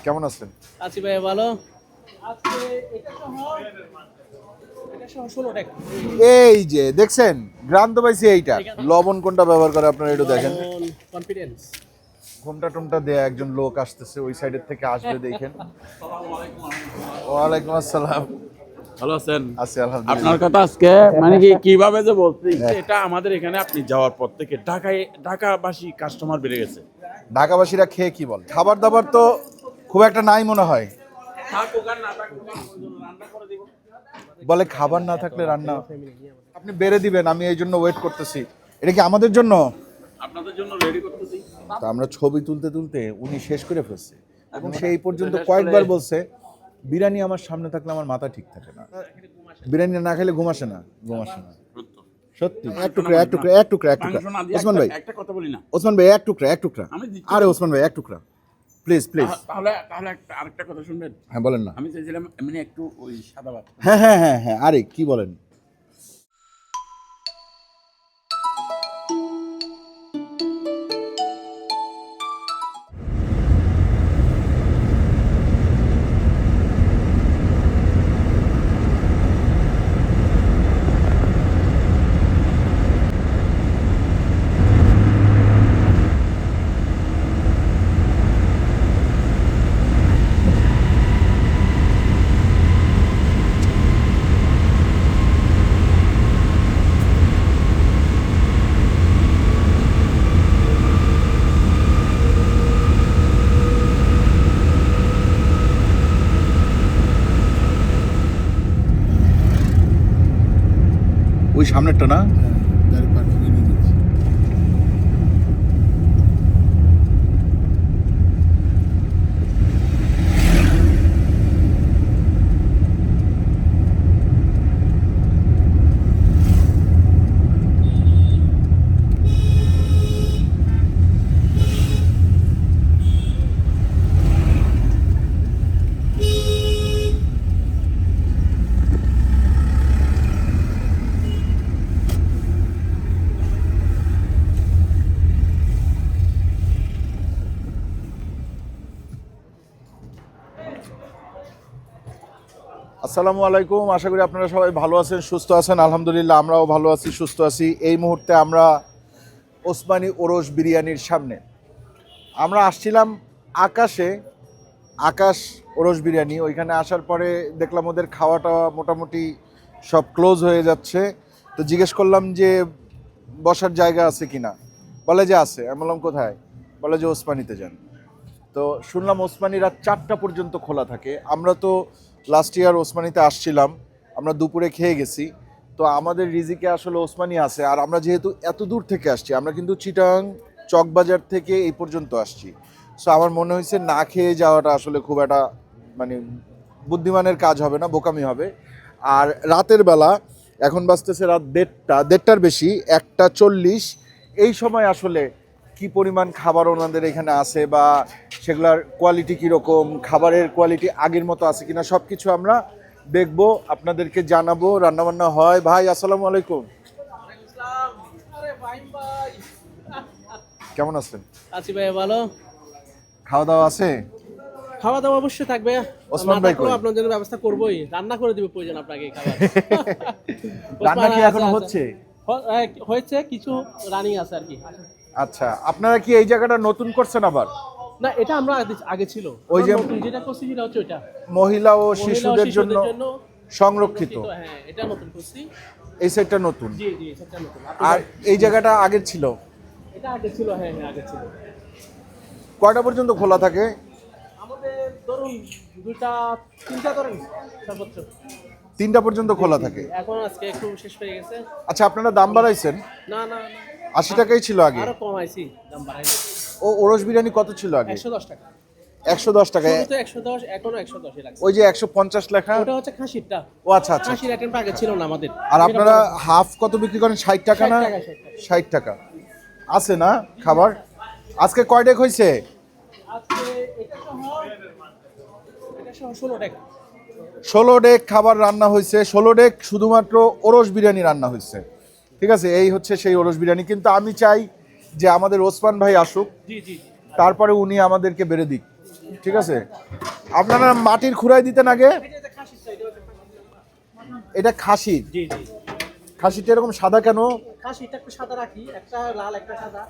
কেমন আছেন? আছি ভাই ভালো। আজকে এটা সহ 16 টাকা। এই যে দেখছেন গ্রাম তো পাইছি এইটা। লবণ কোনটা ব্যবহার করে আপনারা একটু দেখেন। কনফিডেন্স। ঘুমটা টুমটা দেয়া একজন লোক আসতেছে ওই সাইডের থেকে আসবে দেখেন। ওয়ালাইকুম আসসালাম। ভালো আছেন? আছি আলহামদুলিল্লাহ। আপনার কথা আজকে মানে কি কিভাবে যে বলছি এটা আমাদের এখানে আপনি যাওয়ার পর থেকে ঢাকাবাসী কাস্টমার বেড়ে গেছে। ঢাকাবাসীরা খেয়ে কি বলে? খাবার দাবার তো খুব একটা নাই মনে হয়। বলে খাবার না থাকলে রান্না আপনি বেড়ে দিবেন, আমি এই জন্য ওয়েট করতেছি। এটা কি আমাদের জন্য? আপনাদের জন্য রেডি করতেছি। তা আমরা ছবি তুলতে তুলতে উনি শেষ করে ফেলছে এবং সেই পর্যন্ত কয়েকবার বলছে বিরিয়ানি আমার সামনে থাকলে আমার মাথা ঠিক থাকে না, বিরিয়ানি না খেলে ঘুম আসে না। সত্যি এক টুকরা ওসমান ভাই একটা কথা বলি না। ওসমান ভাই এক টুকরা আরে ওসমান ভাই এক টুকরা প্লিজ প্লিজ। তাহলে আরেকটা কথা শুনবেন? হ্যাঁ বলেন না। আমি চাইছিলাম এমনি একটু ওই সাদা ভাত। হ্যাঁ আরে কি বলেন? ওই সামনেরটা না? আসসালামু আলাইকুম, আশা করি আপনারা সবাই ভালো আছেন, সুস্থ আছেন। আলহামদুলিল্লাহ আমরাও ভালো আছি, সুস্থ আছি। এই মুহূর্তে আমরা ওসমানী ওরস বিরিয়ানির সামনে। আমরা আসছিলাম আকাশ ওরস বিরিয়ানি। ওইখানে আসার পরে দেখলাম ওদের খাওয়াটা মোটামুটি সব ক্লোজ হয়ে যাচ্ছে। তো জিজ্ঞেস করলাম যে বসার জায়গা আছে কিনা, বলে যে আছে। আমি বললাম কোথায়? বলে যে ওসমানীতে যান। তো শুনলাম ওসমানী রাত 4টা পর্যন্ত খোলা থাকে। আমরা তো লাস্ট ইয়ার ওসমানীতে আসছিলাম, আমরা দুপুরে খেয়ে গেছি। তো আমাদের রিজিকে আসলে ওসমানী আছে। আর আমরা যেহেতু এত দূর থেকে আসছি, আমরা কিন্তু চিটাং চকবাজার থেকে এই পর্যন্ত আসছি। সো আমার মনে হয়েছে না খেয়ে যাওয়াটা আসলে খুব একটা মানে বুদ্ধিমানের কাজ হবে না, বোকামি হবে। আর রাতের বেলা এখন বাজতেছে রাত 1:30টার বেশি, 1:40। এই সময় আসলে কি পরিমাণ খাবার ওনাদের এখানে আছে বা সেগুলোর কোয়ালিটি কীরকম, খাবারের কোয়ালিটি আগের মতো আছে কিনা, সব কিছু আমরা দেখবো, আপনাদেরকে জানাবো। রান্নাবান্না হয়। ভাই আসসালামু আলাইকুম, কেমন আছেন? আছি ভাই ভালো। খাওয়া দাওয়া আছে? খাওয়া দাওয়া অবশ্যই থাকবে। ওসমান ভাই কই? আপনার জন্য ব্যবস্থা করবোই, রান্না করে দিব প্রয়োজন আপনাকে খাবার। রান্না কি এখন হচ্ছে? হয়েছে, কিছু রানিং আছে আর কি। আচ্ছা, আপনারা কি এই জায়গাটা নতুন করছেন আবার? না, এটা আমরা আগে ছিল। ওই যে নতুন যেটা করছি সেটা হচ্ছে ওইটা মহিলা ও শিশুদের জন্য সংরক্ষিত। হ্যাঁ, এটা নতুন করছি। এই সাইডটা নতুন। জি সেটা নতুন। আর এই জায়গাটা আগের ছিল? এটা আগে ছিল, হ্যাঁ আগে ছিল। কয়টা পর্যন্ত খোলা থাকে? আমাদের ধরুন 3টা ধরেন সর্বোচ্চ। 3টা পর্যন্ত খোলা থাকে। এখন আজকে একটু শেষ হয়ে গেছে। আচ্ছা, আপনারা দাম বাড়াইছেন? না 80 টাকাই ছিল আগে। আরো কমাইছি, দাম বাড়াইছি। ও ওরস বিরিয়ানি কত ছিল আগে? 110 টাকা। 110 টাকায়? শুরুতে 110, এখনো 110 ই লাগছে। ওই যে 150 লেখা, ওটা হচ্ছে খাসিরটা। ও আচ্ছা। খাসির আইটেমটা আগে ছিল না আমাদের। আর আপনারা হাফ কত বিক্রি করেন? 60 টাকা না? 60 টাকা আছে না খাবার? আজকে কয় ডেক হয়েছে? আজকে এটা সহ 16 টাকা। 16 ডেক খাবার রান্না হয়েছে। 16 ডেক শুধুমাত্র ওরস বিরিয়ানি রান্না হয়েছে। ঠিক আছে, এই হচ্ছে সেই ওরস বিরিয়ানি। কিন্তু আমি চাই যে আমাদের ওসমান ভাই আসুক, জি তারপরে উনি আমাদেরকে বেড়ে দিক, ঠিক আছে? আপনারা মাটির খুঁড়াই দিতেন আগে। এটা খাসির, জি জি। খাসিটা এরকম সাদা কেন? খাসিটা একটু সাদা রাখি, একটা লাল একটা সাদা।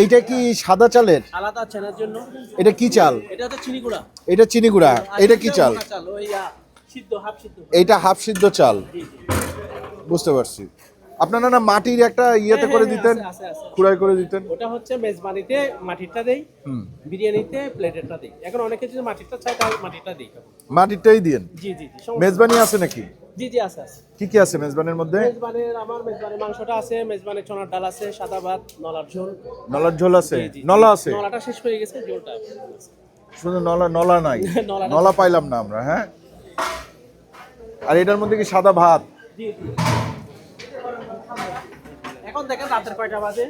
এইটা কি সাদা চালের? আলাদা চেনার জন্য। এটা কি চাল? এটা হচ্ছে চিনি গুঁড়া। এটা চিনি গুঁড়া। এটা কি চাল? ওই সিদ্ধ, হাফ সিদ্ধ। এইটা হাফ সিদ্ধ চাল, জি জি। বুঝতে পারছি। আপনারা না মাটির একটা ইয়েতে করে দিতেন, আছে। খুঁড়াই করে দিতেন? ওটা হচ্ছে মেজবানিতে মাটিরটা দেই, বিরিয়ানিতে প্লেটেরটা দেই। এখন অনেকে যদি মাটিরটা চায় তাহলে মাটিরটা দেই। মাটিরটাই দিয়েন। জি জি জি। মেজবানি আছে নাকি? জি জি আছে। কি কি আছে মেজবানের মধ্যে? মেজবানের মাংসটা আছে, মেজবানের চনার ডাল আছে, সাদা ভাত, নলার ঝোল। নলার ঝোল আছে? জি, জি। নলা আছে? নলাটা শেষ হয়ে গেছে, ঝোলটা আছে। শুধু নলা নাই? নলাটা- নলা পাইলাম না আমরা। হ্যাঁ, আর এটার মধ্যে কি সাদা ভাত? জি জি। এখন দেখেন রাতের কয়টা বাজে?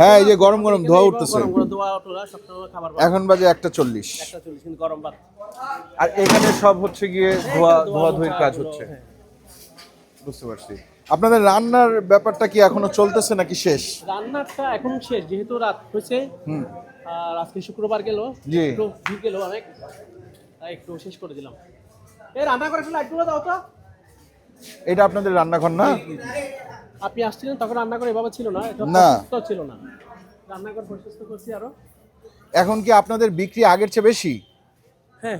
হ্যাঁ, এই যে গরম গরম ধোয়া উঠতেছে। গরম গরম ধোয়া ওঠা সবসময় খাবার বাজে এখন বাজে 1:40। 1:40, কিন্তু গরম ভাত। আর এখানে সব হচ্ছে গিয়ে ধোয়াধুয়ির কাজ এগুলো, হচ্ছে। হ্যাঁ। বুঝতে পারছি। আপনাদের রান্নার ব্যাপারটা কি এখনো চলতেছে নাকি শেষ? রান্নাটা এখন শেষ, যেহেতু রাত হয়েছে। আর আজকে শুক্রবার গেল, জি। একটু ভিড় গেল অনেক, তাই একটু শেষ করে দিলাম। এই রান্না করে একটু লাইটগুলো দাও তো। এটা আপনাদের রান্নাঘর না? আপনি আসছিলেন তখন রান্না করে এভাবে ছিল না, এটা না। প্রশস্ত ছিল না। রান্নাঘর প্রশস্ত করছি আরো। এখন কি আপনাদের বিক্রি আগের চেয়ে বেশি? হ্যাঁ,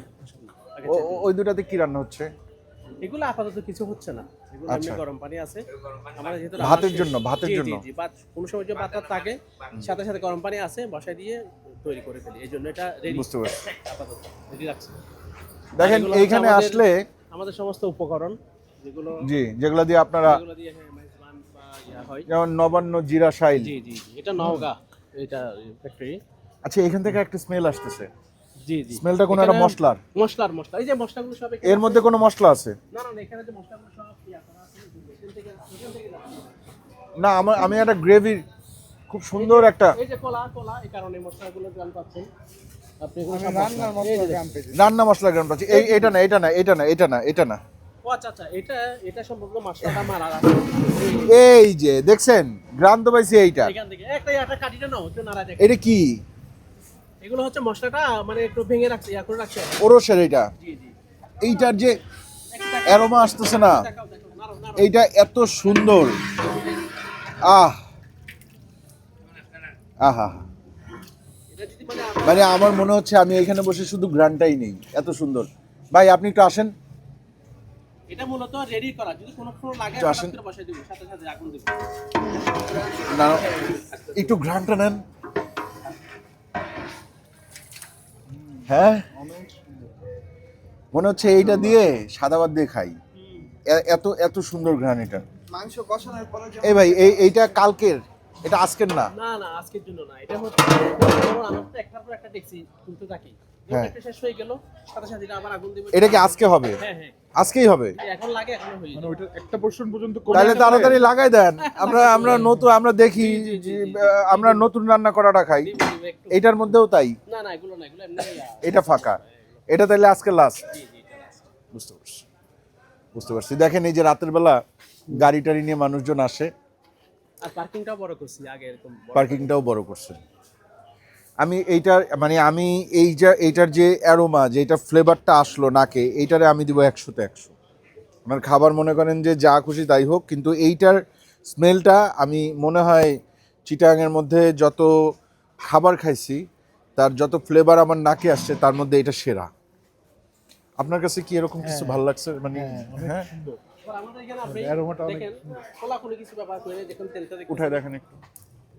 আগে ওই দুটাতে কি রান্না হচ্ছে? এগুলো আপাতত কিছু হচ্ছে না, এগুলো এমনি আচ্ছা। গরম পানি আছে আমাদের যেহেতু ভাতের রান্না জন্য, শেষ। ভাতের জি, জন্য। জি জি, কোন সময় যে ভাত থাকে সাথে সাথে গরম পানি আছে, বসায় দিয়ে তৈরি করে ফেলি, এই জন্য এটা রেডি। বুঝতে পারছি। আপাতত রেডি রাখছি। দেখেন এগুলো হচ্ছে এইখানে আমাদের- আসলে আমাদের সমস্ত উপকরণ যেগুলো জি, যেগুলো দিয়ে আপনারা, যেগুলো দিয়ে মেজবান বা ইয়া হয়। যেমন নবান্ন জিরা শাইল। জি জি জি, এটা নওগাঁ, এটা ফ্যাক্টরি। আচ্ছা, এখান থেকে একটা স্মেল আসতেছে। জি জি। স্মেলটা কোনো একটা এখানে মশলার? মশলা, এই যে মশলাগুলো সব এখানে এর মধ্যে কোনো মশলা আছে? না না না, এখানে যে মশলাগুলো সব ইয়া করা আছে, এখান থেকে যাচ্ছে। না, আমি একটা গ্রেভির খুব সুন্দর একটা এই যে কলা এই কারণে মশলাগুলো গ্রাম পাচ্ছেন আপনি। এগুলো সব রান্না মশলা গ্রাম পাচ্ছি। এটা না। ও আচ্ছা, এটা সম্পূর্ণ মশলাটা মারা আছে এই যে দেখছেন, গ্রাম তো পাইছি এইটা। এখান থেকে। একটা কাটিটা নাও, একটু নাড়া দেখে। এটা কি? এগুলো হচ্ছে মশলাটা মানে একটু ভেঙে রাখছে, ইয়া করে রাখছে। ওরসের এইটা? জি জি। এইটার যে অ্যারোমা আসতেছে না, দেখাও নাড়ো। এইটা এত সুন্দর। আহ আহা, এটা যদি মানে মানে আমার মনে হচ্ছে আমি এখানে বসে শুধু গ্রানটাই নেই, এত সুন্দর। ভাই আপনি একটু আসেন। এটা মূলত রেডি করা, যদি কোনো ফ্লোর লাগে একটু আসেন। আমরা বসাই দিব, সাথে সাথে আগুন দিব। না, একটু গ্রানটা নেন। হ্যাঁ, মনে হচ্ছে এইটা দিয়ে সাদা ভাত দিয়ে খাই, এত সুন্দর ঘ্রাণ এটা। মাংস কষানোর পরে এই ভাই, এইটা কালকের, এটা আজকের না? না না, আজকের জন্য না, এটা হচ্ছে ধরুন আমরা তো একটার পর একটা দেখছি তুলতে থাকি, হ্যাঁ। একটা শেষ হয়ে গেল, সাথে সাথে এটা আবার আগুন দিব। এটা কি আজকে হবে? হ্যাঁ হ্যাঁ, আজকেই হবে? এখন লাগে এখনো হয়ে যাবে। ওইটা একটা পোর্শন পর্যন্ত তাহলে তাড়াতাড়ি লাগাই দেন। আমরা দেখি যে, আমরা নতুন রান্না করাটা খাই। দিব একটু। এটার মধ্যেও তাই? না না, এগুলো না, এগুলো এমনি এটা ফাঁকা, এটা তাহলে আজকে লাস্ট। জি জি, এটা আছে। বুঝতে পারছি। দেখেন এই যে রাতের বেলা গাড়ি টাড়ি নিয়ে মানুষজন আসে, আর পার্কিংটাও বড় করছি, আগে এরকম বড়। পার্কিংটাও বড় করছেন। আমি এইটার যে অ্যারোমা, যে এটা ফ্লেভারটা আসলো নাকে, এইটারে আমি দিব 100-তে 100। আমার খাবার মনে করেন যে যা খুশি তাই হোক, কিন্তু এইটার স্মেলটা আমি মনে হয় চিটাগাংয়ের মধ্যে যত খাবার খাইছি তার যত ফ্লেভার আমার নাকে আসছে তার মধ্যে এটা সেরা। আপনার কাছে কি এরকম কিছু ভালো লাগছে? মানে হ্যাঁ, আর আমাদের এখানে আপনি অ্যারোমাটা অনেক দেখেন খোলাখুলি কিছু ব্যবহার করে দেখুন, তেলটা দেখুন, উঠায় দেখেন একটু।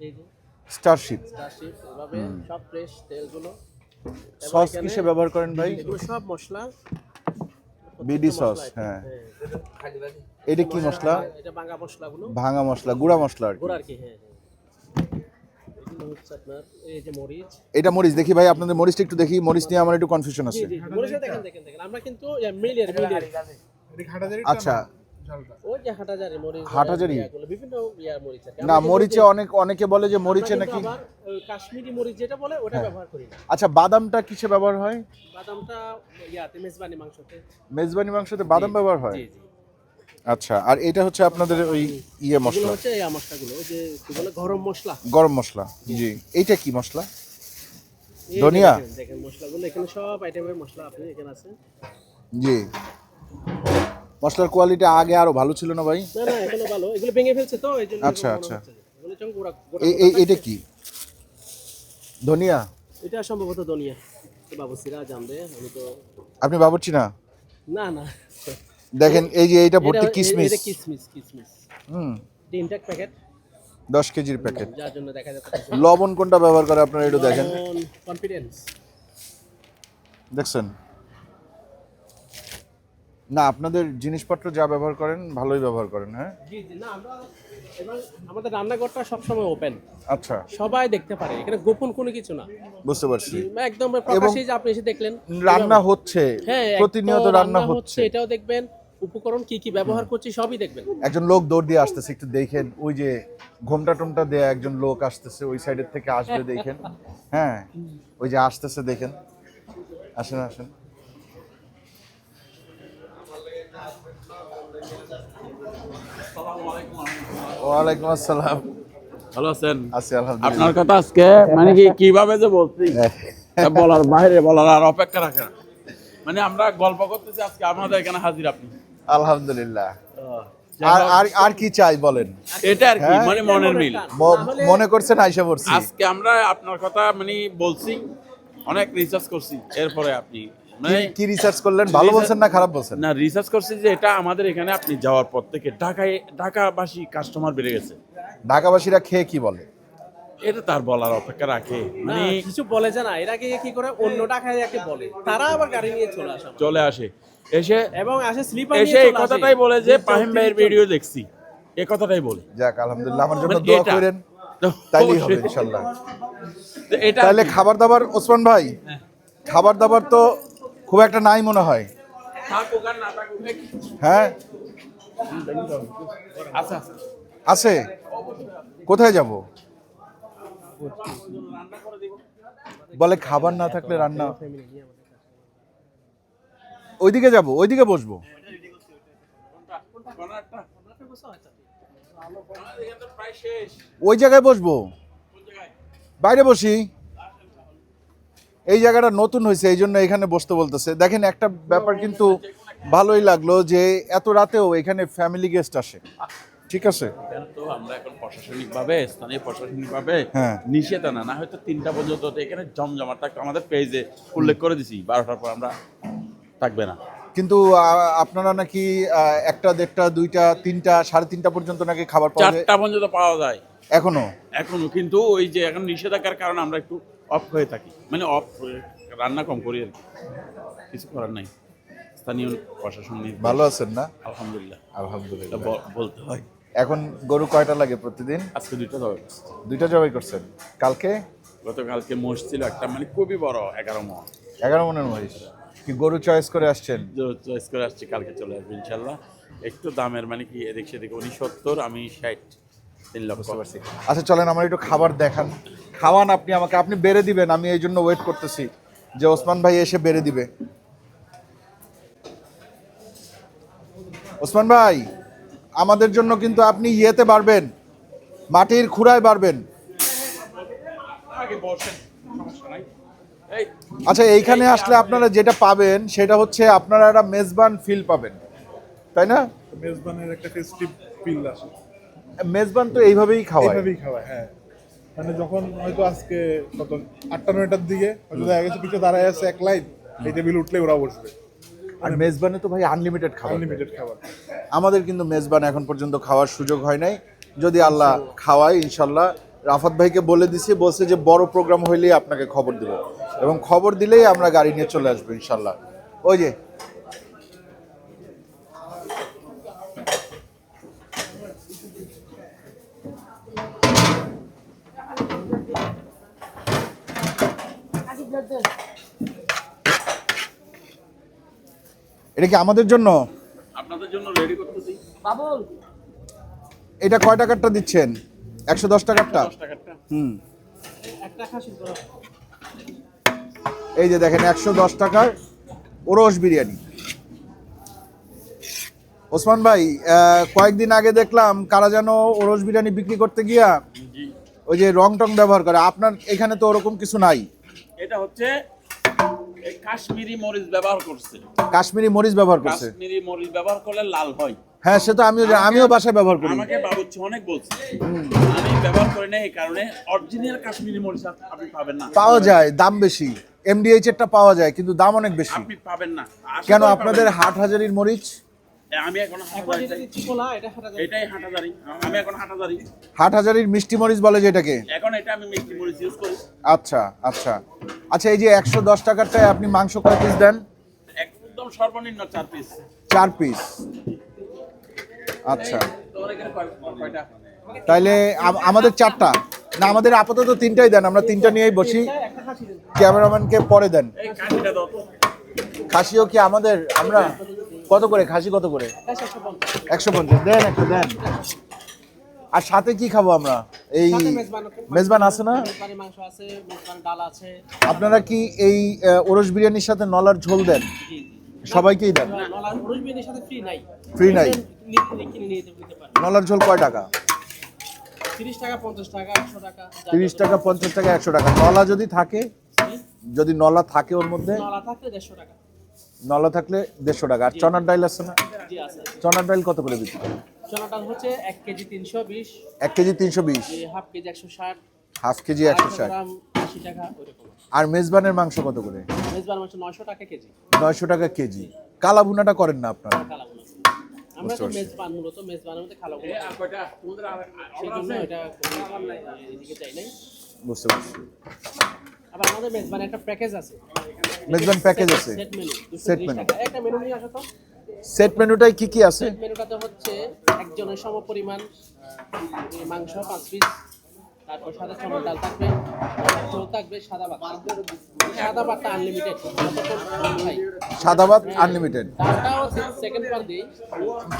এই যে স্টারশিপ স্টারশিপ, এভাবে সব ফ্রেশ তেলগুলো। এবং সস এখানে কিসে ব্যবহার করেন ভাই? এগুলো সব মশলা, বিডি প্রত্যেকটা সস, মশলা হ্যাঁ। হ্যাঁ। এটা কি মশলা? এটা ভাঙা মশলাগুলো, ভাঙা মশলা, গুঁড়া মশলা আর কি। গোড়া আর কি। হ্যাঁ এগুলো হচ্ছে আপনার এই যে মরিচ। এটা মরিচ দেখি ভাই, আপনাদের মরিচটা একটু দেখি। মরিচ নিয়ে আমার একটু কনফিউশন জি আছে। জি, মরিচটা দেখেন আমরা কিন্তু মিলিয়ে আচ্ছা, ওই যে হাটাজারি মরিচ, হাটহাজারি? ইয়াগুলো, বিভিন্ন ইয়ার মরিচ আছে। না, আমরা কিন্তু মরিচে অনেকে বলে যে মরিচে আমরা কিন্তু নাকি। আবার ওই কাশ্মীরি মরিচ যেটা বলে ওটা হ্যাঁ। ব্যবহার করি না। আচ্ছা, বাদামটা কিসে ব্যবহার হয়? বাদামটা ইয়াতে মেজবানি মাংসতে। মেজবানি মাংসতে বাদাম ব্যবহার হয়? জি জি। আচ্ছা, আর এটা হচ্ছে আপনাদের ওই ইয়ে এগুলো মশলা, হচ্ছে এই মশলাগুলো, ওই যে কি বলে গরম মশলা। গরম মশলা। জি, এইটা কি মশলা? এই যে ধনিয়া? দেখেন মশলাগুলো এখানে সব আইটেমের মশলা আপনি এখানে আছে। জি, মশলার কোয়ালিটি আগে আরো ভালো ছিল না ভাই? না না এগুলো ভালো, এগুলো ভেঙে ফেলছে তো এই জন্য আচ্ছা, এরকম মনে আচ্ছা। হচ্ছে। এগুলো যখন গোটা গোটা এটা কি ধনিয়া? এটা সম্ভবত ধনিয়া, তো বাবুসিরা জানবে, আমি তো আপনি বাবুর্চি না? না না দেখেন এই যে এইটা ভর্তি কিশমিশ। এটা কিসমিস হুম, তিনটা প্যাকেট 10 কেজির প্যাকেট। যার জন্য দেখা যাচ্ছে লবণ কোনটা ব্যবহার করে আপনারা একটু দেখেন, কনফিডেন্স। দেখছেন না? আপনাদের জিনিসপত্র যা ব্যবহার করেন ভালোই ব্যবহার করেন, হ্যাঁ? জি জি, না আমরা এবং আমাদের রান্নাঘরটা সবসময় ওপেন, আচ্ছা, সবাই দেখতে পারে, এখানে গোপন কোনো কিছু না, বুঝতে পারছি। একদম প্রকাশ্যে যে আপনি এসে দেখলেন রান্না হচ্ছে, হ্যাঁ প্রতিনিয়ত একদম রান্না হচ্ছে। এটাও দেখবেন, উপকরণ কি কি ব্যবহার করছি সবই দেখবেন। একজন লোক দৌড় দিয়ে আসতেছে, একটু দেখেন, ওই যে ঘোমটা টোমটা দেয়া একজন লোক আসতেছে, ওই সাইডের থেকে আসবে, দেখেন। হ্যাঁ, ওই যে আসতেছে, দেখেন। আসেন আসেন। ওয়ালাইকুম আসসালাম। ভালো আছেন? আছি আলহামদুলিল্লাহ। আপনার কথা আজকে মানে কি কিভাবে যে বলছি তা বলার বাইরে, বলার আর অপেক্ষা রাখে না। মানে আমরা গল্প করতেছি, আজকে আমাদের এখানে হাজির আপনি। আলহামদুলিল্লাহ। আর আর আর কি চাই বলেন? এটা আর কি, মানে মনের মিল। মনে করছেন আইসা পড়ছি। আজকে আমরা আপনার কথা মানে বলছি, অনেক রিসার্চ করছি, এরপরে আপনি মানে কি রিসার্চ করলেন? ভালো বলছেন না খারাপ বলছেন? না, রিসার্চ করছি যে এটা আমাদের এখানে আপনি যাওয়ার পর থেকে ঢাকাবাসী কাস্টমার বেড়ে গেছে। ঢাকাবাসীরা খেয়ে কি বলে? এটা তার বলার অপেক্ষা রাখে, না মানে কিছু বলে যে না, এরা কি করে অন্য টাকায় একে বলে, তারা আবার গাড়ি নিয়ে চলে আসে চলে আসে, এসে এবং আসে স্লিপার এসে নিয়ে এই চলে আসে। কথাটাই বলে যে পাহিম ভাইয়ের ভিডিও দেখছি, এই কথাটাই বলে। যাক আলহামদুলিল্লাহ, আমার জন্য মানে দোয়া এটা। করেন, তো তাইলেই হবে ইনশাআল্লাহ। তো এটা তাহলে খাবার দাবার ওসমান ভাই, খাবার দাবার তো খুব একটা নাই মনে হয়, থাকুক আর না থাকুক, হ্যাঁ? আচ্ছা আচ্ছা, আছে? কোথায় যাব? বলে খাবার না থাকলে রান্না। ওইদিকে যাব, ওইদিকে বসবো। প্রায় শেষ। ওই জায়গায় বসবো, বাইরে বসি। এই জায়গাটা নতুন হয়েছে, এই জন্য এখানে বসতে বলতেছে। দেখেন একটা ব্যাপার কিন্তু ভালোই লাগলো যে এত রাতেও এখানে ফ্যামিলি গেস্ট আসে, ঠিক আছে? তো আমরা এখন প্রশাসনিকভাবে, স্থানীয় প্রশাসনিকভাবে হ্যাঁ। নিষেধাজ্ঞা না, হয়তো 3টা পর্যন্ত এখানে জমজমাট থাকতো। আমাদের পেজে উল্লেখ করে দিছি 12টার পর আমরা থাকবে না। কিন্তু আপনারা নাকি 1টা, 1:30, 2টা, 3টা, 3:30 পর্যন্ত নাকি খাবার পাওয়া যায় 4টা পর্যন্ত পাওয়া যায় এখনো? এখনো, কিন্তু ওই যে এখন নিষেধাজ্ঞার কারণে আমরা একটু অফ হয়ে থাকি, মানে অফ রান্না কম করি আর কি, কিছু করার নাই। স্থানীয় প্রশাসন নিয়ে ভালো আছেন না? আলহামদুলিল্লাহ, আলহামদুলিল্লাহ। বলতে হয়। এখন গরু কয়টা লাগে প্রতিদিন? আজকে 2টা যাবে, 2টা জবাই করছেন। কালকে? গতকালকে মোষ ছিল একটা, মানে খুবই বড় 11 মণ। 11 মনের মহিষ। কি গরু চয়েস করে আসছেন? চয়েস করে আসছি, কালকে চলে আসবে ইনশাল্লাহ। একটু দামের মানে কি এদিক সেদিক, উনি 70, আমি 60, 3 লক্ষ। বুঝতে পারছি। আচ্ছা চলেন আমার একটু খাবার দেখান, খাওয়ান আপনি আমাকে, আপনি বেড়ে দিবেন, আমি এই জন্য ওয়েট করতেছি যে ওসমান ভাই এসে বেড়ে দিবে। ওসমান ভাই, আমাদের জন্য কিন্তু আপনি ইয়েতে বাড়বেন, মাটির খুঁড়ায় বাড়বেন। আগে বসেন, সমস্যা নাই। এই আচ্ছা এইখানে আসলে আপনারা যেটা পাবেন সেটা হচ্ছে আপনারা একটা মেজবান ফিল পাবেন, তাই না? মেজবানের একটা ফেস্টিভ ফিল আসে, মেজবান তো এইভাবেই খাওয়ায়। এইভাবেই খাওয়ায়। হ্যাঁ, মানে যখন হয়তো আজকে কত 8টা 9টার দিকে হয়তো দেখা গেছে পিঠে দাঁড়ায় আছে এক লাইন, এই টেবিল উঠলে ওরা বসবে। আর মেজবানে তো ভাই আনলিমিটেড খাবার। আনলিমিটেড খাবার। আমাদের কিন্তু মেজবান এখন পর্যন্ত খাওয়ার সুযোগ হয় নাই, যদি আল্লাহ খাওয়ায় ইনশাল্লাহ। রাফাত ভাইকে বলে দিছি, বলছে যে বড় প্রোগ্রাম হইলেই আপনাকে খবর দেব, এবং খবর দিলেই আমরা গাড়ি নিয়ে চলে আসবো ইনশাল্লাহ। ওই যে এটা কি আমাদের জন্য? আপনাদের জন্য রেডি করতেছি। বাবুল এটা কয় টাকারটা দিচ্ছেন? 110 টাকারটা? 10 টাকারটা। হুম, একটা খাসি করো। এই যে দেখেন 110 টাকার ওরস বিরিয়ানি। ওসমান ভাই, কয়েকদিন আগে দেখলাম কারা যেন ওরস বিরিয়ানি বিক্রি করতে গিয়া জি, ওই যে রং টং ব্যবহার করে, আপনার এখানে তো ওরকম কিছু নাই। এটা হচ্ছে এই কাশ্মীরি মরিচ ব্যবহার করছে। কাশ্মীরি মরিচ ব্যবহার করছে। কাশ্মীরি মরিচ ব্যবহার করলে লাল হয়। হ্যাঁ সে তো আমিও বাসায় ব্যবহার করি। আমাকে বাবুর্চি অনেক বলছে, আমি ব্যবহার করি না এই কারণে। অরিজিনাল কাশ্মীরি মরিচ আপনি পাবেন না। পাওয়া যায়, দাম বেশি। এমডিএইচ এরটা পাওয়া যায় কিন্তু দাম অনেক বেশি। আপনি পাবেন না। কেন আপনাদের হাটহাজারির মরিচ? আমি এখন এখন যেটা দিচ্ছি খোলা, এটা হাঁটা যায়। এটাই হাটাজারি। আমি এখন হাটাজারি। হাটহাজারির মিষ্টি মরিচ বলে যেটাকে। এখন এটা আমি মিষ্টি মরিচ ইউজ করি। আচ্ছা আচ্ছা আচ্ছা, এই যে 110 টাকারটায় আপনি মাংস কয় পিস দেন? একদম সর্বনিম্ন 4 পিস। 4 পিস। আচ্ছা, তোর এখানে কয়টা? তাইলে আমাদের 4টা না, আমাদের আপাতত 3টাই দেন, আমরা 3টা নিয়েই বসি। একটা খাসি দেন। ক্যামেরাম্যানকে পরে দেন। এই কাঠিটা দাও তো। খাসিও কি আমাদের? আমরা কত করে খাসি, কত করে? 150 দেন, একটা দেন। আর সাথে কি খাবো আমরা? এই সাথে মেজবান মেজবান আছে না? মেজবানি মাংস আছে, মেজবান ডাল আছে। আপনারা কি এই ওরস বিরিয়ানির সাথে নলার ঝোল দেন? জি জি। সবাইকেই দেন? নলার ওরস বিরিয়ানির সাথে ফ্রি নাই। ফ্রি নাই? কিনে নিতে পারেন। নলার ঝোল কয় টাকা? 30 টাকা, 50 টাকা, 100 টাকা। 30 টাকা, 50 টাকা, 100 টাকা। নলা যদি থাকে, যদি নলা থাকে ওর মধ্যে? নলা থাকলে 150 টাকা। নলা থাকলে 150 টাকা। আর চনার ডাল আছে না? জি আছে। চনার ডাল কত করে বিক্রি করেন? চনা ডাল হচ্ছে 1 KG 320, 1 KG 320, half KG 160, half KG 160। গ্রাম 80 টাকা ওরকম। আর মেজবানের মাংস কত করে? মেজবান মাংস 900 টাকা কেজি। 900 টাকা কেজি। কালা ভুনাটা করেন না আপনারা? কালা ভুনা। আমরা তো মেজবান, মূলত মেজবানের মধ্যে কালো ভুনা। আর কয়টা? তোমাদের সেই জন্য এটা এদিকে চাই নাই। বুঝতে পারছি। আবার আমাদের মেজবানের একটা প্যাকেজ আছে। মেজবান প্যাকেজ আছে? Set menu set 230 menu. টাকা। একটা মেনু নিয়ে আসো তো। সেট মেনুটাই কি কি আছে? সেট মেনুটাতে হচ্ছে একজনের সমপরিমাণ মাংস 5 পিস, তারপর সাথে চনার ডাল থাকবে, ঝোল থাকবে, সাদা ভাত থাকবে। সাদা ভাতটা আনলিমিটেড, ভাই। সাদা ভাত আনলিমিটেড, ডালটাও সেকেন্ড বার দেই,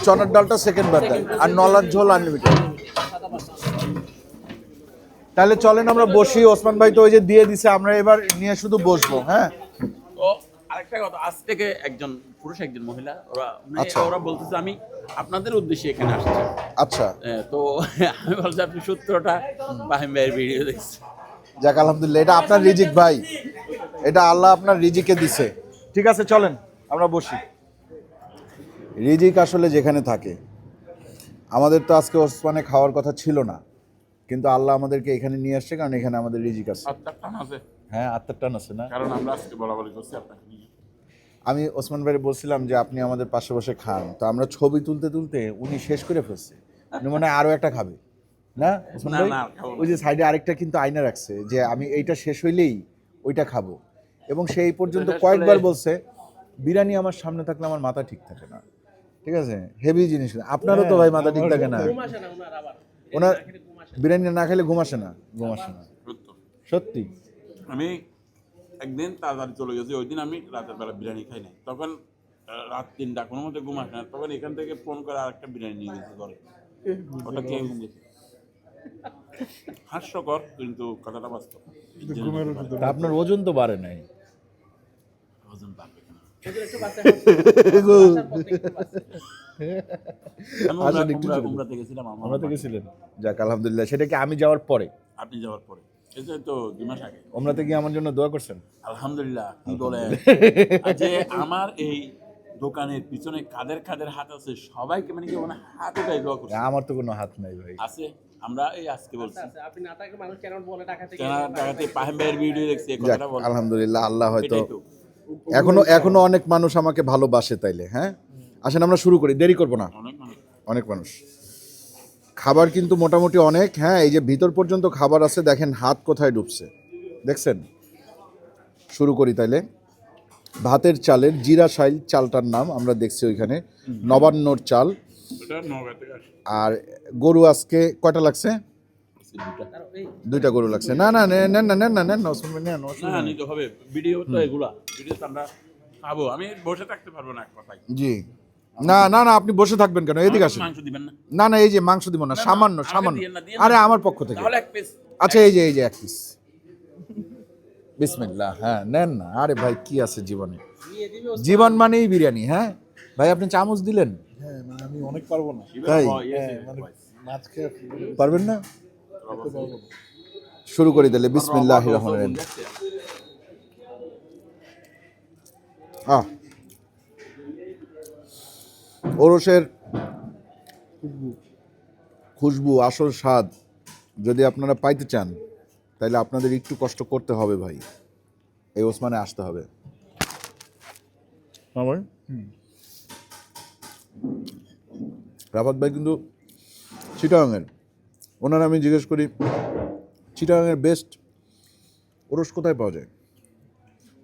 চনার ডালটা সেকেন্ড বার দেন, আর নলার ঝোল আনলিমিটেড। সাদা ভাতটা। তাহলে চলেন আমরা বসি। ওসমান ভাই তো ওই যে দিয়ে দিছে, আমরা এবার নিয়ে শুধু বসবো। হ্যাঁ ও আরেকটা কথা, আজ থেকে একজন পুরুষ একজন মহিলা আচ্ছা। ওরা বলতেছে আমি আপনাদের উদ্দেশ্যে এখানে আসছি। আচ্ছা, তো আমি বলছি আপনি সূত্রটা ফাহিম ভাইয়ের ভিডিও দেখছি। যাক আলহামদুলিল্লাহ, এটা আপনার রিজিক ভাই, এটা আল্লাহ আপনার রিজিকে দিছে। ঠিক আছে চলেন আমরা বসি। রিজিক আসলে যেখানে থাকে, আমাদের তো আজকে ওসমানে খাওয়ার কথা ছিল না, কিন্তু আল্লাহ আমাদেরকে এখানে নিয়ে আসছে কারণ এখানে আমাদের রিজিক আছে। আত্মার টান আছে, হ্যাঁ আত্মার টান আছে না? কারণ আমরা আজকে বলাবলি করছি আপনাকে নিয়ে। আমি ওসমান ভাইয়ের বলছিলাম যে আপনি আমাদের পাশে বসে খান, তো আমরা ছবি তুলতে তুলতে উনি শেষ করে ফেলছে। উনি মনে হয় আরো একটা খাবে না ওসমান না, ভাই? না, খাবো না। ওই যে সাইডে আরেকটা কিন্তু আয়না রাখছে যে আমি এইটা শেষ হইলেই ওইটা খাবো, এবং সেই পর্যন্ত এটা আসলে- কয়েকবার বলছে বিরিয়ানি আমার সামনে থাকলে আমার মাথা ঠিক থাকে না। ঠিক আছে, হেভি জিনিস। আপনারও তো ভাই মাথা ঠিক থাকে না। ঘুম আসে না ওনার আবার। ওনার বিরিয়ানি না খেলে ঘুম আসে না, ঘুম আসে না সত্য। সত্যি। আমি একদিন তাড়াতাড়ি চলে গেছি, ওই দিন আমি রাতের বেলা বিরিয়ানি খাই নাই। তখন রাত 3টা কোনো মধ্যে ঘুম আসে না, তখন এখান থেকে ফোন করে আরেকটা বিরিয়ানি নিয়ে গেছি ঘরে। ওটা খেয়ে ঘুম গেছি। হাস্যকর কিন্তু কথাটা বাস্তব। ঘুমের ওষুধ তা আপনার ওজন তো বাড়ে নাই। ওজন বাড়বে কেন? ওদের একটু বাচ্চা আসার পর থেকে একটু বাচ্চা। আমি আসলে একটু ছোট। উমরাতে গেছিলাম, আমরা তো গেছিলেন? যাক আলহামদুলিল্লাহ, সেটা কি আমি যাওয়ার পরে? আপনি যাওয়ার পরে, এই যে তো 2 মাস আগে। ওমরাতে গিয়ে আমার জন্য দোয়া করছেন? আলহামদুলিল্লাহ। কি বলেন যে আমার এই দোকানের পিছনে কাদের কাদের হাত আছে সবাইকে মানে কি ওখানে হাত উঠাই দোয়া করছে। আমার তো কোনো হাত নাই ভাই। আছে, আমরা এই আজকে বলছি আছে। আপনি না থাকলে মানুষ কেন বলে ডাকাতে কেন টাকাতে ফাহিম ভাইয়ের ভিডিও দেখছি এই যাক কথাটা বল। আলহামদুলিল্লাহ, আল্লাহ হয়তো এটাই তো। এখনো অনেক মানুষ আমাকে ভালোবাসে। তাইলে হ্যাঁ আসেন আমরা শুরু করি, দেরি করব না। অনেক মানুষ। অনেক মানুষ, খাবার কিন্তু মোটামুটি অনেক। হ্যাঁ এই যে ভিতর পর্যন্ত খাবার আছে, দেখেন হাত কোথায় ডুবছে, দেখছেন? শুরু করি তাইলে। ভাতের চালের জিরা শাইল চালটার নাম আমরা দেখছি ওইখানে, নবান্নর চাল। এটা নওগাঁ থেকে আসে। আর গরু আজকে কয়টা লাগছে? দুটা। এই 2টা গরু লাগছে। না না নেন না নেন না নেন না ওসমান ভাই, নেন, অসুবিধা না নেই। নিতে হবে, ভিডিও তো এগুলা, ভিডিও তো আমরা খাবো। আমি বসে থাকতে পারবো না এক কথায়। জি না না না, আপনি বসে থাকবেন কেন? এদিকে আসেন। মাংস দিবেন না? না না, এই যে মাংস দিব না, সামান্য আমাকে সামান্য। দিয়েন না, দিয়েন আরে না। আমার পক্ষ থেকে। তাহলে এক পিস। আচ্ছা এই যে 1 পিস। বিসমিল্লাহ। হ্যাঁ নেন না। আরে ভাই কি আছে জীবনে, নিয়ে দিবে জীবন মানেই বিরিয়ানি। হ্যাঁ ভাই আপনি চামচ দিলেন? হ্যাঁ মানে আমি অনেক পারবো না, তাই? মানে মাছ খেয়ে পারবেন না? শুরু করি তাহলে। বিসমিল্লাহির রহমানির রহিম। ওরসের খুশবু, আসল স্বাদ যদি আপনারা পাইতে চান তাহলে আপনাদের একটু কষ্ট করতে হবে ভাই, এই ওসমানে আসতে হবে। রাফাত ভাই কিন্তু চিটাগাংয়ের, ওনার আমি জিজ্ঞেস করি চিটাগাংয়ের বেস্ট ওরস কোথায় পাওয়া যায়,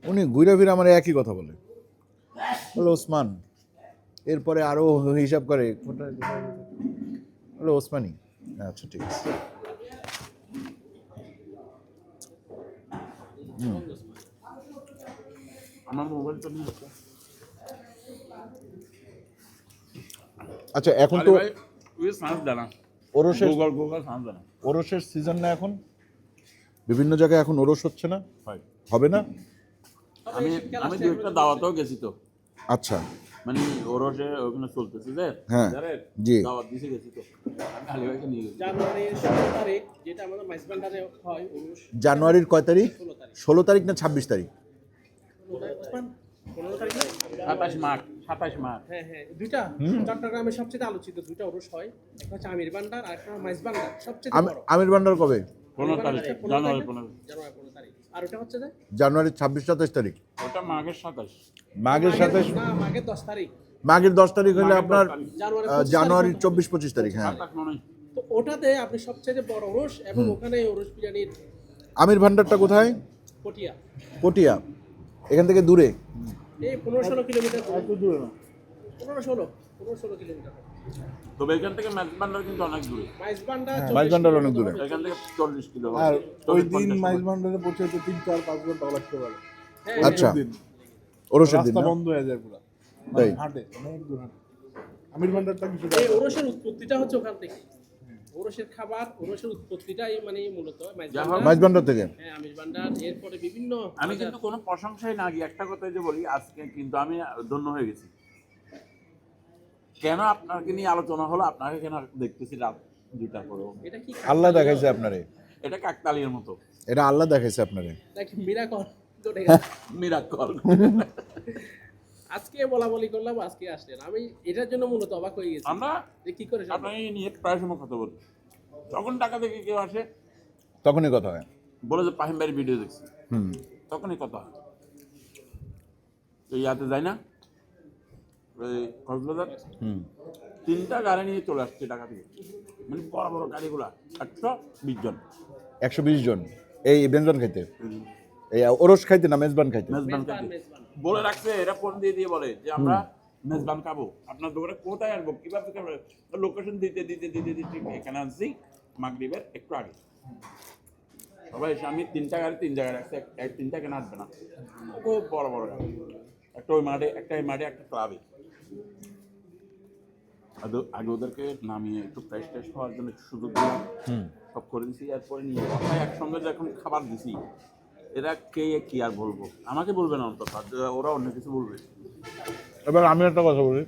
উনি ঘুরে ফিরে আমার একই কথা বলে ওসমান, এরপরে আরও হিসাব করে হলো ওসমানী। আচ্ছা ঠিক আছে। আমার মোবাইল তো নিয়ে আচ্ছা এখন তো ভাই তুই সান্স দানা ওরসের গুগল সান্স দানা ওরসের সিজন না এখন, বিভিন্ন জায়গায় এখন ওরস হচ্ছে না, হয়। হবে না? আমি আমি দু একটা দাওয়াতেও গেছি তো, আচ্ছা মানে ওরসে ওখানে চলতেছে যে হ্যাঁ, জানেন, জি। দাওয়াত দিতে গেছি তো, আমি আলী ভাইকে নিয়ে গেছি। জানুয়ারির 16 তারিখ যেটা আমাদের মাইজবান্ডারে হয় উরুষ, জানুয়ারির কয় তারিখ? 16 তারিখ। 16 তারিখ না 26 তারিখ? 15 তারিখ না? 27 মার্চ। হ্যাঁ হ্যাঁ, দুইটা চট্টগ্রামের সবচেয়ে আলোচিত দুইটা উরুষ হয়, একটা হচ্ছে আমির বান্ডার আর একটা মাইজবান্ডার সবচেয়ে বড়। আমির ভান্ডার কবে? 15 তারিখ, জানুয়ারি 15। জানুয়ারি 15 তারিখ। আর ওটা হচ্ছে যে জানুয়ারির 26-27 তারিখ। ওটা মাঘের 27। মাঘের 27, না, মাঘের 10 তারিখ। মাঘের 10 তারিখ হলে মাঘের আপনার 10 তারিখ। জানুয়ারির 24-25 তারিখ। হ্যাঁ, 27 মনে হয়। তো ওটাতে আপনি সবচেয়ে বড় উরুষ এবং ওখানে উরুষ বিরিয়ানির আমির ভান্ডারটা কোথায়? পটিয়া, পটিয়া, এখান থেকে দূরে। এই 15-16 কিলোমিটার, একটু দূরে না। 15-16 কিলোমিটার। তবে এখান থেকে ম্যাচবান্ডার কিন্তু অনেক দূরে, মাইজবান্ডার মাইজবান্ডার অনেক দূরে। এখান থেকে 40 কিলো আর হবে। ওই 40-50 দিন কিলো। মাইজ ভান্ডারে পৌঁছাইতে 3-4-5 ঘন্টা লাগতে পারে। হ্যাঁ, আচ্ছা, দিন ওরসের দিন রাস্তা না? বন্ধ হয়ে যায় পুরো, তাই? হাটে অনেক দূর হাটে। আমির ভান্ডারটা কিছু এই ওরসের উৎপত্তিটা হচ্ছে ওখান থেকে। ওরসের খাবার, ওরসের উৎপত্তিটাই মানে মূলত মাইজবান্ডার। মাইজবান্ডার থেকে। হ্যাঁ, আমির ভান্ডার, এরপরে বিভিন্ন আমি কিন্তু কোনো প্রশংসাই না গিয়ে একটা কথাই যে বলি, আজকে কিন্তু আমি ধন্য হয়ে গেছি। কেন আপনাকে নিয়ে আলোচনা হলো, আপনাকে কেন দেখতেছি রাত 2টার পরেও। এটা কি আল্লাহ দেখাইছে আপনারে, এটা কাকতালীয় মতো এটা আল্লাহ দেখাইছে আপনারে। নাকি মিরাকল ঘটে গেছে? মিরাকল। আজকে বলা বলি করলাম, আজকে আসলেন, আমি এটার জন্য মূলত অবাক হয়ে গেছি আমরা যে কি করে সম্ভব। আপনাকে নিয়ে প্রায় সময় কথা বলি, যখন টাকা থেকে কেউ আসে তখনই কথা হয়। বলে যে পাহিম ভাইয়ের ভিডিও দেখছি, হুম, তখনই কথা হয়। এই ইয়াতে যায় না, ওই কক্সবাজার, হুম। 3টা গাড়ি নিয়ে চলে আসছে ঢাকা থেকে, মানে বড় বড় গাড়িগুলা, 120 জন 120 জন এই ব্যঞ্জন খাইতে, এই ওরস খাইতে না মেজবান খাইতে? মেজবান মেজবান, খাইতে। মেজবান। বলে রাখছে, এরা ফোন দিয়ে দিয়ে বলে যে আমরা মেজবান খাবো, আপনার দোকানে কোথায় আসবো, কিভাবে খাবো, লোকেশন দিতে দিতে দিতে দিতে এখানে আনছি মাগরিবের একটু আগে। সবাই এসে আমি 3টা গাড়ি 3 জায়গায় রাখছি, 3টা কেন আসবে না, খুব বড় বড় গাড়ি, একটা ওই মাঠে, একটা এই মাঠে, একটা ক্লাবে। আগে ওদেরকে নামিয়ে একটু ফ্রেশ ট্রেশ হওয়ার জন্য একটু সুযোগ দিলাম, সব করে দিছি। এরপরে নিয়ে সবাই একসঙ্গে যখন খাবার দিছি, এরা কে কি আর বলবো, আমাকে বলবে না অন্তত, আর ওরা অন্য কিছু বলবে। এবার আমি একটা কথা বলি,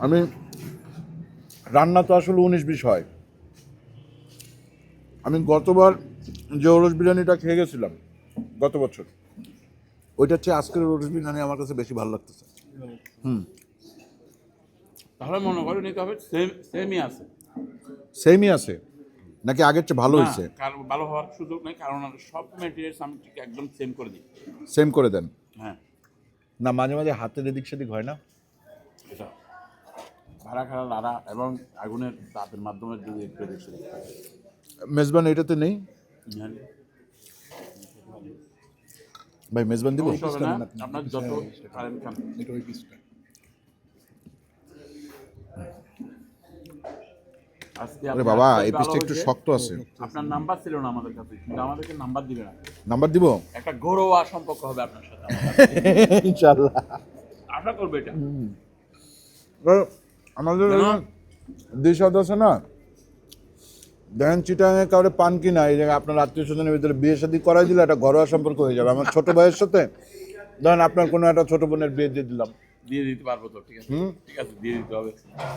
আমি রান্না তো আসলে 19-20 হয়। আমি গতবার যে ওরস বিরিয়ানিটা খেয়ে গেছিলাম গত বছর, ওইটার চেয়ে আজকের ওরস বিরিয়ানি আমার কাছে বেশি ভালো লাগতেছে। তাহলে মনে করে নিতে হবে সেমই আছে, সেমই আছে নাকি আগের চেয়ে ভালো হয়েছে? না, কারণ ভালো হওয়ার সুযোগ নেই, কারণ সব ম্যাটেরিয়ালস আমি ঠিক একদম সেম করে দিই। সেম করে দেন হ্যাঁ, না? মাঝে মাঝে হাতের এদিক সেদিক হয় না? এটা ভাড়া খাড়া লাড়া এবং আগুনের তাপের মাধ্যমে যদি একটু দেখছি। মেজবান এটাতে নেই ভাই, মেজবান দিব? আপনার যত কারেন্ট খান। এটা ওই পিসটা। আজকে আরে আপনি বাবা, আসতে এই পিসটা ভালো একটু হয়েছে। শক্ত আছে। আপনার নাম্বার ছিল না আমাদের কাছে, কিন্তু আমাদেরকে নাম্বার দিবে না। নাম্বার দিব একটা ঘরোয়া সম্পর্ক হবে আপনার সাথে, ইনশাআল্লাহ। আশা করবে এটা। আমাদের কেন? দুই সদস্য না, দেখেন চিটাঙে কাউরে পান কি না, এই জায়গায় আপনার আত্মীয় স্বজনের ভিতরে বিয়ে শাদী করাই দিলে একটা ঘরোয়া সম্পর্ক হয়ে যাবে। আমার ছোট ভাইয়ের সাথে ধরেন আপনার কোনো একটা ছোট বোনের বিয়ে দিয়ে দিলাম। দিয়ে দিতে পারবো তো, ঠিক আছে, ঠিক আছে, দিয়ে দিতে হবে।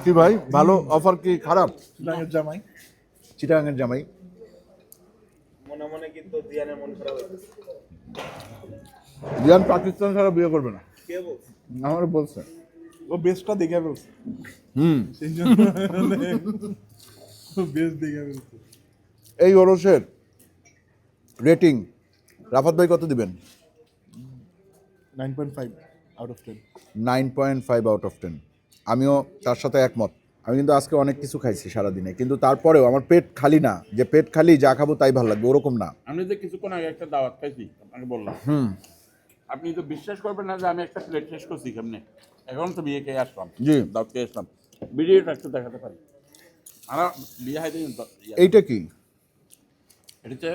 কি ভাই, ভালো অফার কি খারাপ? চিটাঙের জামাই চিটাঙের জামাই মনে মনে কিন্তু দিয়ানের মন খারাপ হয়েছে। জিয়ান পাকিস্তান ছাড়া বিয়ে করবে না আমার বলছে ও বেস্টটা দেখে ফেলছে হুম সেই জন্য বেস্ট দেখে ফেলছে। এই ওরসের রেটিং রাফাত ভাই কত দিবেন? 9.5 আউট অফ 10। 9.5 out of 10। আমিও তার সাথে একমত। আমি কিন্তু আজকে অনেক কিছু খাইছি সারাদিনে, কিন্তু তারপরেও আমার পেট খালি না, যে পেট খালি যা খাবো তাই ভালো লাগবে ওরকম না। আমি যে কিছুক্ষণ আগে একটা দাওয়াত খাইছি আপনাকে বললাম, আপনি তো বিশ্বাস করবেন না যে আমি একটা প্লেট শেষ করছি কেমনে। এখন তো বিয়ে খেয়ে আসলাম, জি। দাওয়াত খেয়ে আসলাম, ভিডিওটা একটু দেখাতে পারি। আমার বিয়ে হাইতে এইটা কি? এটা হচ্ছে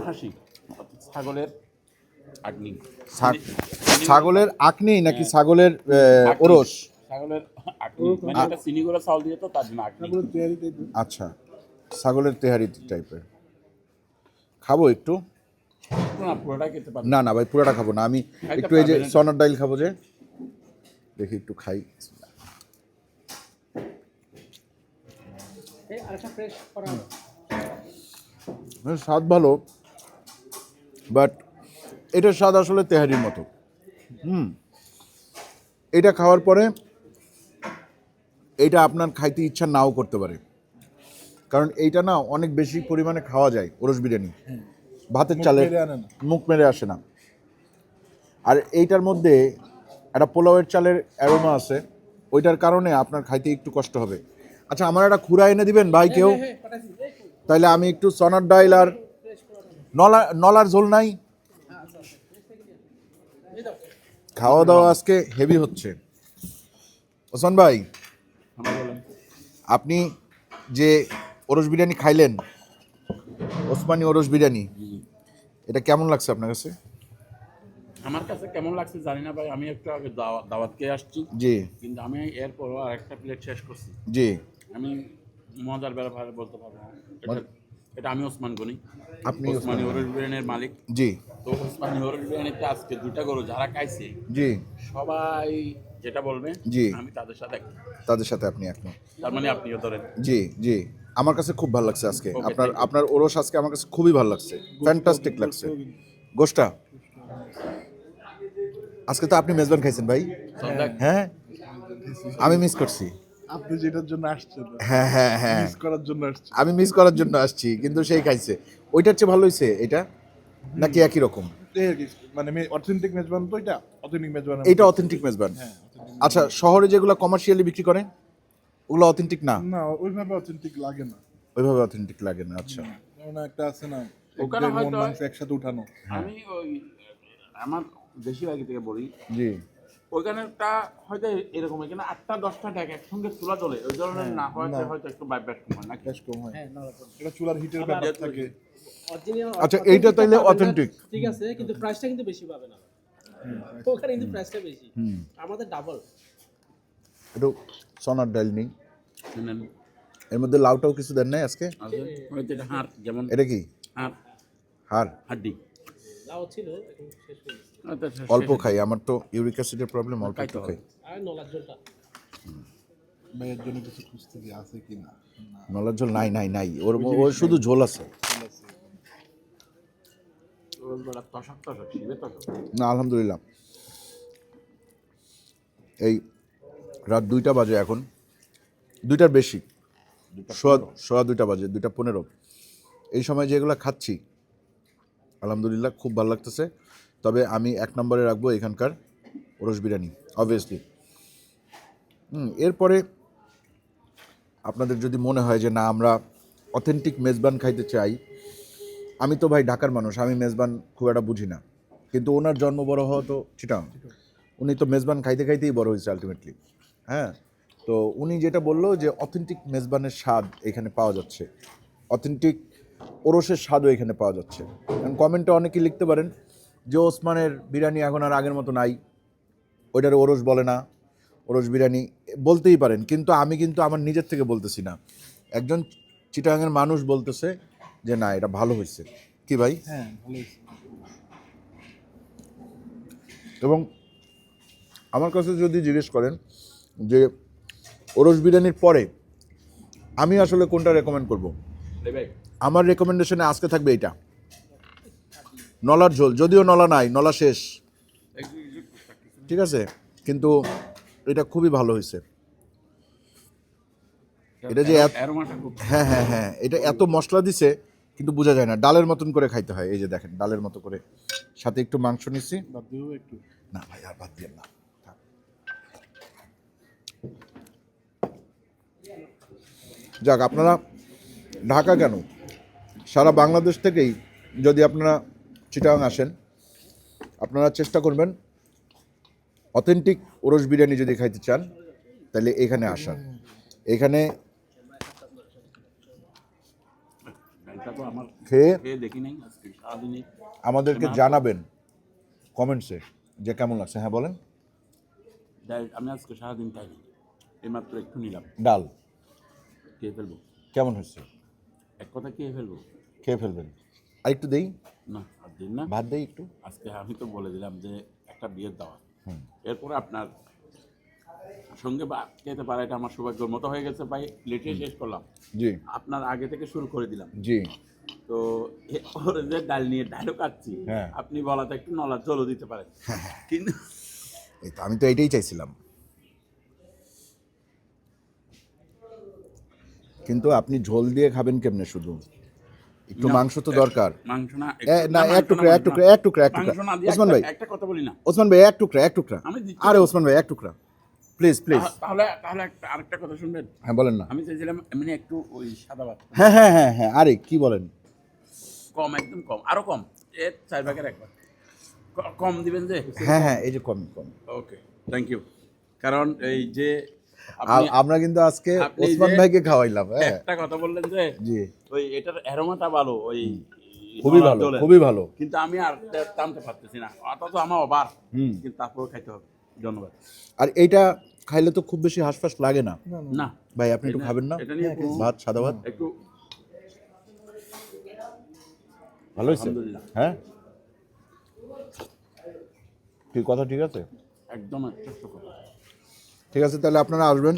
খাসি, ছাগলের আগ্নি। ছাগলের আকনি নাকি ছাগলের ওরস? ছাগলের আগ্নি মানে এটা চিনি গুঁড়া চাউল দিয়ে তো তার জন্য আগ্নি। আচ্ছা, ছাগলের তেহারি টাইপের। খাবো একটু? না পুরোটা খেতে পারবো না না ভাই, পুরোটা খাবো না আমি, একটু এই যে চনার ডাল খাবো, যে দেখি একটু খাই। আরেকটা ফ্রেশ করা হলো। স্বাদ ভালো, বাট এটার স্বাদ আসলে তেহারির মতো। এটা খাওয়ার পরে এটা আপনার খাইতে ইচ্ছা নাও করতে পারে, কারণ এইটা না অনেক বেশি পরিমাণে খাওয়া যায় ওরস বিরিয়ানি, ভাতের চালে মেরে আনে না। মুখ মেরে আসে না। আর এইটার মধ্যে একটা পোলাওয়ের চালের অ্যারোমা আছে, ওইটার কারণে আপনার খাইতে একটু কষ্ট হবে। আচ্ছা, আমার একটা খুরা এনে দিবেন ভাই কেউ? তাইলে আমি একটু চনার ডাইল আর নলার ঝোল নাই। খাওয়া দাওয়া আজকে হেভি হচ্ছে। ওসমান ভাই, আপনি যে ওরস বিরিয়ানি খাইলেন, ওসমানী ওরস বিরিয়ানি, এটা কেমন লাগছে আপনার কাছে? আমার কাছে কেমন লাগছে জানি না ভাই, আমি একটু আগে দাওয়াত খেয়ে আসছি, জি কিন্তু আমি এরপরও আর একটা প্লেট শেষ করছি। জি। আমি মজার ব্যাপারে বলতে পারবো না। এটা আমি ওসমান গনি, আপনি ওসমানী ওরস বিরিয়ানির মালিক। জি তো ওসমানী ওরস বিরিয়ানিতে আজকে 2টা গরু যারা খাইছে জি সবাই যেটা বলবে জি। আমি তাদের সাথে একমত। তাদের সাথে আপনি একমত? তার মানে আপনিও ধরেন। জি জি, আমার কাছে খুব ভালো লাগছে আজকে। Okay, আপনার thank you. আপনার ওরস আজকে আমার কাছে খুবই ভালো লাগছে, ফ্যান্টাস্টিক লাগছে। গোশটা আজকে তো আপনি মেজবান খাইছেন ভাই। হ্যাঁ, আমি মিস করছি। আপনি যেটার জন্য আসছেন হ্যাঁ হ্যাঁ হ্যাঁ, মিস করার জন্য আসছেন। আমি মিস করার জন্য আসছি, কিন্তু সেই খাইছে। ওইটার চেয়ে ভালো হয়েছে এটা, নাকি একই রকম? মানে অথেন্টিক মেজবান তো এটা অথেন্টিক মেজবান। এটা অথেন্টিক মেজবান। আচ্ছা, শহরে যেগুলো কমার্শিয়ালি বিক্রি করে ওগুলো অথেন্টিক না? না, ওইভাবে অথেন্টিক লাগে না। ওইভাবে অথেন্টিক লাগে না। আচ্ছা, যেমন একটা আছে না, ওখানে মন হয়তো মাংস একসাথে উঠানো। আমি ওই আমার বেশি আগে থেকে বলি, জি ওইখানেরটা হয়তো এরকম, এখানে 8টা-10টা ডেক একসঙ্গে চুলা চলে, ওই ধরনের না হয়তো হয়তো একটু বাইব্যাট কম হয় নাকি? বেশ কম হয়। হ্যাঁ, এটা চুলার হিটের ব্যাপার থাকে। আচ্ছা, এইটা তাইলে authentic? ঠিক আছে, কিন্তু প্রাইসটা কিন্তু বেশি পাবে না। ওখানে কিন্তু প্রাইসটা বেশি, আমাদের ডাবল। একটু সোনার ডাল নেই, শুনেন, এর মধ্যে লাউটাও কিছু দেন নাই আজকে? আছে হয়তো এটা হাড়, যেমন এটা কি হাড়, হাড়? হাড্ডি। লাউ ছিল, এখন শেষ হয়ে গেছে। হয়তো অল্প খাই, আমার তো ইউরিক অ্যাসিডের প্রবলেম, অল্প একটু খাই। আর নলার ঝোলটা ভাইয়ের জন্য কিছু খুঁজতে কি আছে কিনা। নলার ঝোল নাই নাই নাই, ওর শুধু ঝোল আছে। তশক তশক শিবে তশক। না আলহামদুলিল্লাহ। এই রাত 2টা বাজে, এখন 2টার বেশি, সোয়া 2টা বাজে, 2:15। এই সময় যেগুলো খাচ্ছি আলহামদুলিল্লাহ খুব ভালো লাগতেছে। তবে আমি 1 নম্বরে রাখবো এখানকার ওরস বিরিয়ানি অবভিয়াসলি। এরপরে আপনাদের যদি মনে হয় যে না আমরা অথেন্টিক মেজবান খাইতে চাই, আমি তো ভাই ঢাকার মানুষ, আমি মেজবান খুব একটা বুঝি না, কিন্তু ওনার জন্ম বড় হওয়া তো চিটাং, উনি তো মেজবান খাইতে খাইতেই বড় হয়েছে আলটিমেটলি। হ্যাঁ, তো উনি যেটা বললো যে অথেন্টিক মেজবানের স্বাদ এখানে পাওয়া যাচ্ছে, অথেন্টিক ওরসের স্বাদও এখানে পাওয়া যাচ্ছে। কমেন্টে অনেকেই লিখতে পারেন যে ওসমানের বিরিয়ানি এখন আর আগের মতো নাই, ওইটার ওরস বলে না, ওরস বিরিয়ানি বলতেই পারেন, কিন্তু আমি কিন্তু আমার নিজের থেকে বলতেছি না, একজন চিটাগাংয়ের মানুষ বলতেছে যে না এটা ভালো হয়েছে। কি ভাই? হ্যাঁ, ভালো হয়েছে। এবং আমার কাছে যদি জিজ্ঞেস করেন যে ওরস বিরিয়ানির পরে আমি আসলে কোনটা রেকমেন্ড করব, আমার রেকমেন্ডেশনে আজকে থাকবে এটা, নলার ঝোল। যদিও নলা নাই, নলা শেষ, ঠিক আছে, কিন্তু এটা খুবই ভালো হয়েছে। এটা যে অ্যারোমাটা খুব হ্যাঁ হ্যাঁ হ্যাঁ, এটা এত মশলা দিছে কিন্তু বোঝা যায় না, ডালের মতন করে খাইতে হয়। এই যে দেখেন ডালের মতো করে, সাথে একটু মাংস নিছি। বাদ দিও একটু। না ভাই আর বাদ দিয়ে না, থাক। যাক, আপনারা ঢাকা কেন, সারা বাংলাদেশ থেকেই যদি আপনারা চিটাগাং আসেন, আপনারা চেষ্টা করবেন অথেন্টিক ওরস বিরিয়ানি যদি খাইতে চান তাহলে এখানে আসান। এখানে এটা তো আমার খেয়ে খেয়ে দেখি নাই আজকে সারাদিনই। আমাদেরকে জানাবেন কমেন্টসে যে কেমন লাগছে। হ্যাঁ বলেন। আমি আজকে সারাদিন খাইনি, এইমাত্র একটু নিলাম, ডাল খেয়ে ফেলবো। কেমন হচ্ছে? এক কথা খেয়ে ফেলবো। খেয়ে ফেলবেন। আর একটু দেই, না আর দিন না, ভাত দেই একটু। আজকে আমি তো বলে দিলাম যে একটা বিয়ের দাওয়াত, এরপরে আপনার সঙ্গে বা খেতে পারা এটা আমার সৌভাগ্যের মতো হয়ে গেছে ভাই। লেটে শেষ করলাম, জি আপনার আগে থেকে শুরু করে দিলাম। জি। তো এরপরে যে ডাল নিয়ে ডালও কাটছি, হ্যাঁ। আপনি বলাতে একটু নলা জলও দিতে পারেন, কিন্তু এই তো, আমি তো এটাই চাইছিলাম, কিন্তু আপনি ঝোল দিয়ে খাবেন কেমনে? শুধু একটু না, মাংস তো দরকার। মাংস না না, এক টুকরা এক টুকরা এক টুকরা এক টুকরা। মাংস না দিয়ে ওসমান ভাই, একটা কথা বলি না, ওসমান ভাই এক টুকরা এক টুকরা। আমি দিচ্ছি। আরে ওসমান ভাই এক টুকরা প্লিজ প্লিজ। তাহলে তাহলে আরেকটা কথা শুনবেন, হ্যাঁ বলেন না। আমি চাইছিলাম এমনি একটু ওই সাদা ভাত হ্যাঁ হ্যাঁ হ্যাঁ হ্যাঁ, আরে কি বলেন? কম, একদম কম, আরো কম, এর 4 ভাগের 1 ভাগ কম দিবেন যে। হ্যাঁ হ্যাঁ, এই যে কম কম। ওকে, থ্যাংক ইউ। কারণ এই যে আপনি আমরা কিন্তু আজকে আপনি ওসমান যে- ভাইকে খাওয়াইলাম। হ্যাঁ একটা কথা বললেন যে জি, ওই এটার অ্যারোমাটা ভালো, ওই খুবই নলার ভালো জলের। খুবই ভালো। কিন্তু আমি আর টানতে পারতেছি না, অথচ আমার অবার, কিন্তু তারপরেও খাইতে হবে। ধন্যবাদ। আর এইটা খাইলে তো খুব বেশি হাঁসফাঁস লাগে না। না ভাই আপনি একটু খাবেন না? এটা নিয়ে একটু- ভাত, সাদা ভাত একটু ভালো হয়েছে। আলহামদুলিল্লাহ। হ্যাঁ ঠিক কথা, ঠিক আছে একদম একটা কথা। ঠিক আছে, তাহলে আপনারা আসবেন।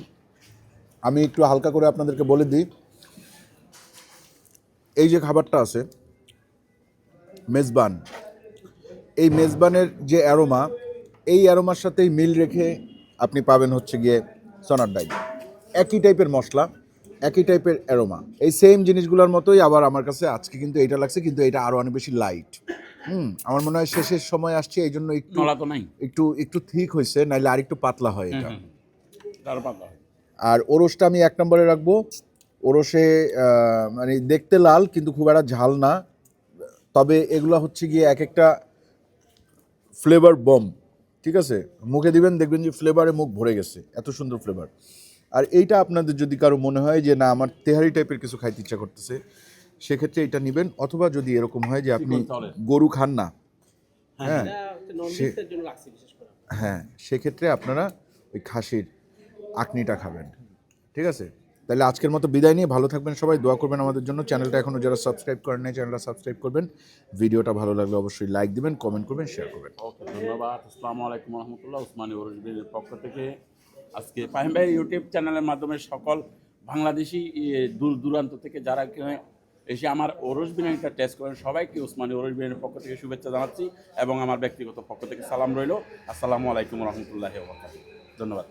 আমি একটু হালকা করে আপনাদেরকে বলে দিই, এই যে খাবারটা আছে মেজবান, এই মেজবানের যে অ্যারোমা, এই অ্যারোমার সাথেই মিল রেখে আপনি পাবেন হচ্ছে গিয়ে সোনার ডাইল। একই টাইপের মশলা, একই টাইপের অ্যারোমা, এই সেম জিনিসগুলোর মতোই। আবার আমার কাছে আজকে কিন্তু এটা লাগছে, কিন্তু এটা আরও অনেক বেশি লাইট। আমার মনে হয় শেষের সময় আসছে, এই জন্য একটু নলা তো নাই, একটু একটু ঠিক হয়েছে, নাইলে আর একটু পাতলা হয় এটা। তার পাতা আর ওরসটা আমি 1 নম্বরে রাখবো। ওরসে মানে দেখতে লাল কিন্তু খুব একটা ঝাল না, তবে এগুলো হচ্ছে গিয়ে এক একটা ফ্লেভার বম। ঠিক আছে, মুখে দিবেন দেখবেন যে ফ্লেভারে মুখ ভরে গেছে, এত সুন্দর ফ্লেভার। আর এইটা আপনাদের যদি কারো মনে হয় যে না আমার তেহারি টাইপের কিছু খাইতে ইচ্ছা করতেছে, সেক্ষেত্রে এটা নেবেন। অথবা যদি এরকম হয় যে আপনি গরু খান না, হ্যাঁ এটা ননভেজের জন্য রাখছি বিশেষ করে। হ্যাঁ, সেক্ষেত্রে আপনারা ওই খাসির আকনিটা খাবেন। ঠিক আছে, তাহলে আজকের মতো বিদায় নিয়ে ভালো থাকবেন সবাই, দোয়া করবেন আমাদের জন্য। চ্যানেলটা এখনও যারা সাবস্ক্রাইব করেন নাই, চ্যানেলটা সাবস্ক্রাইব করবেন। ভিডিওটা ভালো লাগলে অবশ্যই লাইক দিবেন, কমেন্ট করবেন, শেয়ার করবেন। ওকে, ধন্যবাদ। আসসালামু আলাইকুম রহমতুল্লাহ। উসমানী ওরস বিরিয়ানির পক্ষ থেকে আজকে ফাহিম ভাই ইউটিউব চ্যানেলের মাধ্যমে সকল বাংলাদেশি দূর দূরান্ত থেকে যারা এখানে এসে আমার ওরস বিরিয়ানিটা টেস্ট করেন, সবাইকে উসমানী ওরস বিরিয়ানির পক্ষ থেকে শুভেচ্ছা জানাচ্ছি এবং আমার ব্যক্তিগত পক্ষ থেকে সালাম রইল। আসসালামু আলাইকুম রহমতুল্লাহ। ধন্যবাদ।